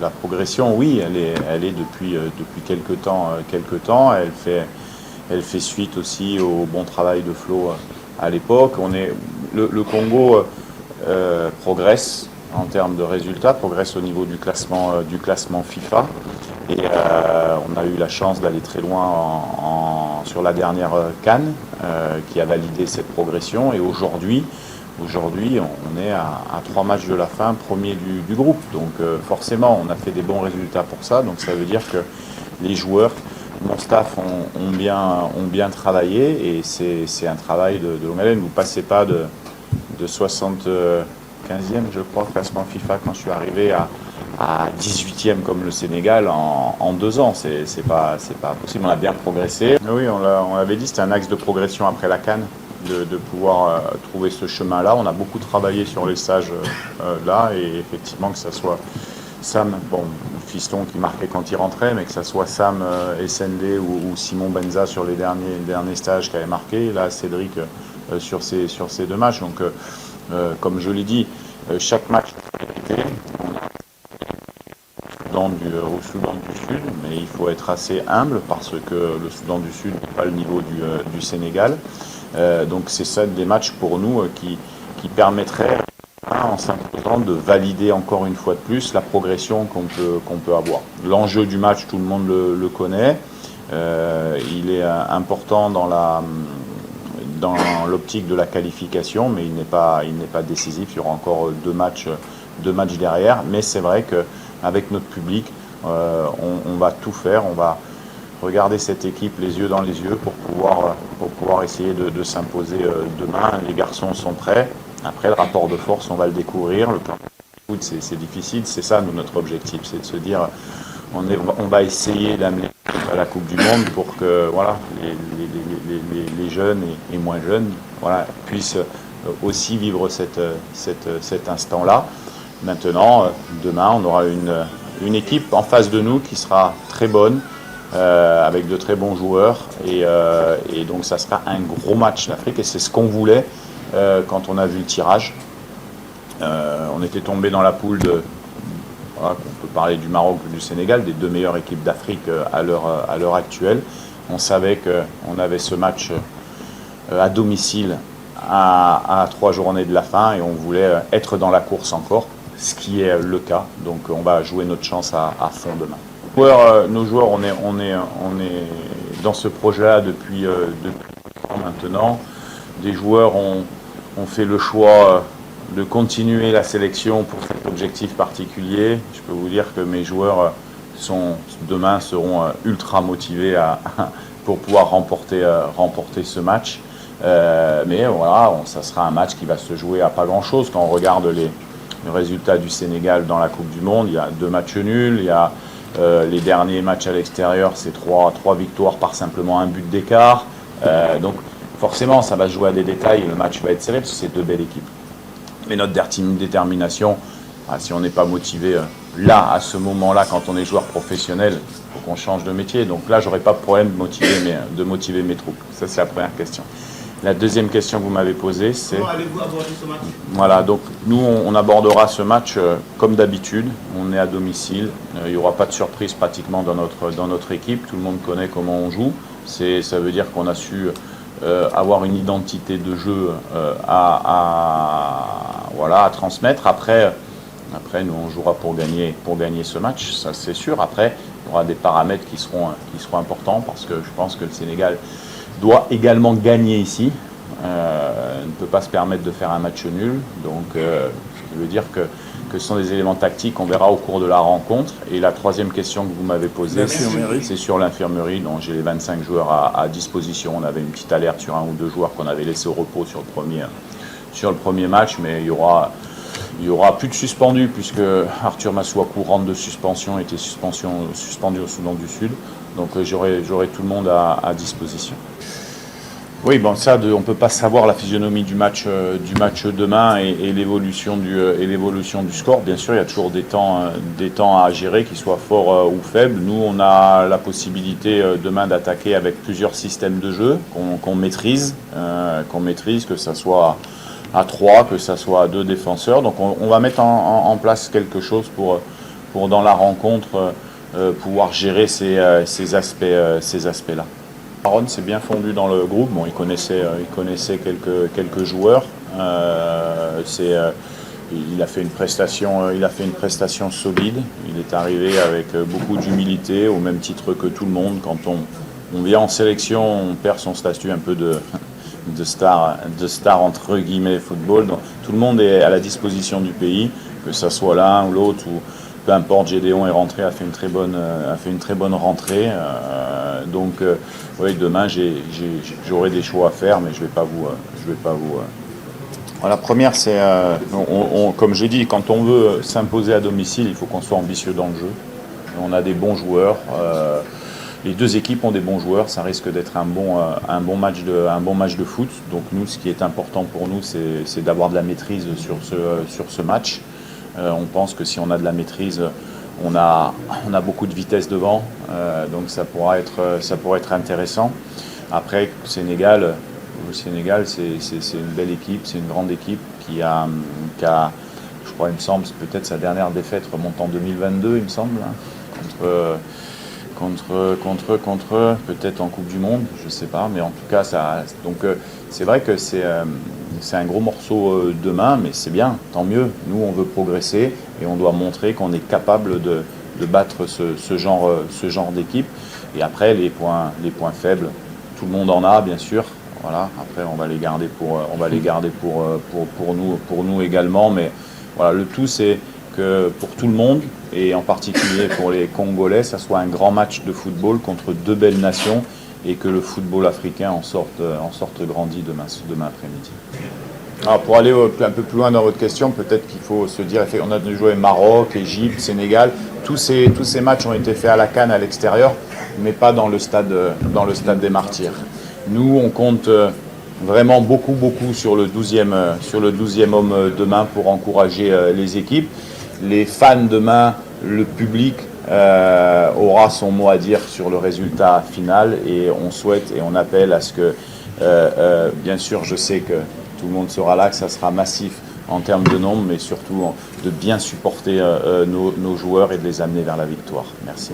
la progression, oui, elle est depuis quelques temps. Elle fait suite aussi au bon travail de Flo à l'époque. Le Congo progresse en termes de résultats, progresse au niveau du classement FIFA. Et on a eu la chance d'aller très loin sur la dernière CAN qui a validé cette progression. Et aujourd'hui, on est à 3 matchs de la fin, premier du groupe. Donc forcément, on a fait des bons résultats pour ça. Donc ça veut dire que les joueurs, mon staff ont bien travaillé et c'est un travail de longue haleine. Vous ne passez pas de 75e, je crois, classement FIFA quand je suis arrivé à 18e comme le Sénégal en 2 ans. C'est pas possible. On a bien progressé. Oui, on l'avait dit, c'était un axe de progression après la CAN. De pouvoir trouver ce chemin-là. On a beaucoup travaillé sur les stages là et effectivement que ça soit Sam, bon, Fiston qui marquait quand il rentrait, mais que ça soit Sam SND ou Simon Benza sur les derniers stages qui avaient marqué, là Cédric sur ces 2 matchs. Donc comme je l'ai dit, chaque match est mérité. Au Soudan du Sud, mais il faut être assez humble parce que le Soudan du Sud n'est pas le niveau du Sénégal. Donc c'est ça des matchs pour nous qui permettraient, en s'imposant, de valider encore une fois de plus la progression qu'on peut avoir. L'enjeu du match, tout le monde le connaît. Il est important dans l'optique de la qualification, mais il n'est pas décisif. Il y aura encore deux matchs derrière. Mais c'est vrai qu'avec notre public, on va tout faire. On va regarder cette équipe les yeux dans les yeux pour pouvoir essayer de s'imposer demain. Les garçons sont prêts. Après, le rapport de force, on va le découvrir. Le plan de foot, c'est difficile. C'est ça, notre objectif. C'est de se dire, on va essayer d'amener à la Coupe du Monde pour que voilà, les jeunes et moins jeunes puissent aussi vivre cet instant-là. Maintenant, demain, on aura une équipe en face de nous qui sera très bonne, avec de très bons joueurs. Et donc, ça sera un gros match d'Afrique. Et c'est ce qu'on voulait quand on a vu le tirage. On était tombé dans la poule on peut parler du Maroc ou du Sénégal, des deux meilleures équipes d'Afrique à l'heure actuelle. On savait qu'on avait ce match à domicile à 3 journées de la fin et on voulait être dans la course encore, ce qui est le cas. Donc on va jouer notre chance à fond demain. Nos joueurs, on est dans ce projet-là depuis maintenant. Des joueurs ont fait le choix de continuer la sélection pour cet objectif particulier. Je peux vous dire que mes joueurs demain seront ultra motivés pour pouvoir remporter ce match. Mais voilà, ça sera un match qui va se jouer à pas grand-chose. Quand on regarde les résultats du Sénégal dans la Coupe du Monde, il y a 2 matchs nuls, il y a les derniers matchs à l'extérieur, c'est 3 victoires par simplement un but d'écart. Donc forcément, ça va se jouer à des détails, le match va être serré parce que c'est 2 belles équipes. Mais notre détermination, si on n'est pas motivé là, à ce moment-là, quand on est joueur professionnel, il faut qu'on change de métier. Donc là, j'aurais pas de problème de motiver mes troupes. Ça, c'est la première question. La deuxième question que vous m'avez posée, c'est... Comment allez-vous aborder ce match ? Voilà, donc nous, on abordera ce match comme d'habitude. On est à domicile. Il n'y aura pas de surprise pratiquement dans notre équipe. Tout le monde connaît comment on joue. Ça veut dire qu'on a su avoir une identité de jeu à transmettre. Après, nous, on jouera pour gagner ce match, ça c'est sûr. Après, il y aura des paramètres qui seront importants parce que je pense que le Sénégal doit également gagner ici. Ne peut pas se permettre de faire un match nul. Donc, ce qui veut dire que ce sont des éléments tactiques qu'on verra au cours de la rencontre. Et la troisième question que vous m'avez posée, c'est sur l'infirmerie. Donc, j'ai les 25 joueurs à disposition. On avait une petite alerte sur 1 ou 2 joueurs qu'on avait laissé au repos sur le premier match, mais il y aura plus de suspendus puisque Arthur Masuaku rentre de suspension, était suspendu au Soudan du Sud. Donc j'aurai tout le monde à disposition. Oui, bon, ça, on ne peut pas savoir la physionomie du match demain et l'évolution du score. Bien sûr, il y a toujours des temps à gérer, qu'ils soient forts ou faibles. Nous, on a la possibilité demain d'attaquer avec plusieurs systèmes de jeu qu'on maîtrise, que ça soit à 3, que ça soit à 2 défenseurs. Donc on va mettre en place quelque chose pour pour dans la rencontre pouvoir gérer ces aspects-là. Aaron s'est bien fondu dans le groupe. Bon, il connaissait quelques joueurs. Il a fait une prestation solide. Il est arrivé avec beaucoup d'humilité, au même titre que tout le monde. Quand on vient en sélection, on perd son statut un peu de star entre guillemets football. Donc, tout le monde est à la disposition du pays, que ça soit l'un ou l'autre, ou peu importe. Gédéon est rentré, a fait une très bonne rentrée. Oui, demain j'aurai des choix à faire, mais je vais pas vous. La première, c'est, comme j'ai dit, quand on veut s'imposer à domicile, il faut qu'on soit ambitieux dans le jeu. On a des bons joueurs. Les deux équipes ont des bons joueurs. Ça risque d'être un bon match de foot. Donc nous, ce qui est important pour nous, c'est d'avoir de la maîtrise sur ce match. On pense que si on a de la maîtrise, on a beaucoup de vitesse devant. Donc ça pourra être intéressant. Après, le Sénégal, c'est une belle équipe, c'est une grande équipe qui a, je crois, il me semble, peut-être sa dernière défaite remonte en 2022, il me semble, hein, contre peut-être en Coupe du Monde, je ne sais pas, mais en tout cas, c'est vrai que c'est un gros morceau demain, mais c'est bien, tant mieux. Nous, on veut progresser et on doit montrer qu'on est capable de battre ce genre d'équipe. Et après, les points faibles, tout le monde en a, bien sûr. Voilà. Après, on va les garder pour nous également. Mais voilà, le tout, c'est que pour tout le monde, et en particulier pour les Congolais, ça soit un grand match de football contre deux belles nations et que le football africain en sorte grandi demain après-midi. Alors pour aller un peu plus loin dans votre question, peut-être qu'il faut se dire, on a joué Maroc, Égypte, Sénégal. Tous ces matchs ont été faits à la CAN à l'extérieur, mais pas dans le stade des Martyrs. Nous, on compte vraiment beaucoup sur le 12e homme demain pour encourager les équipes. Les fans demain, le public aura son mot à dire sur le résultat final et on souhaite et on appelle à ce que, bien sûr, je sais que tout le monde sera là, que ça sera massif en termes de nombre, mais surtout de bien supporter nos joueurs et de les amener vers la victoire. Merci.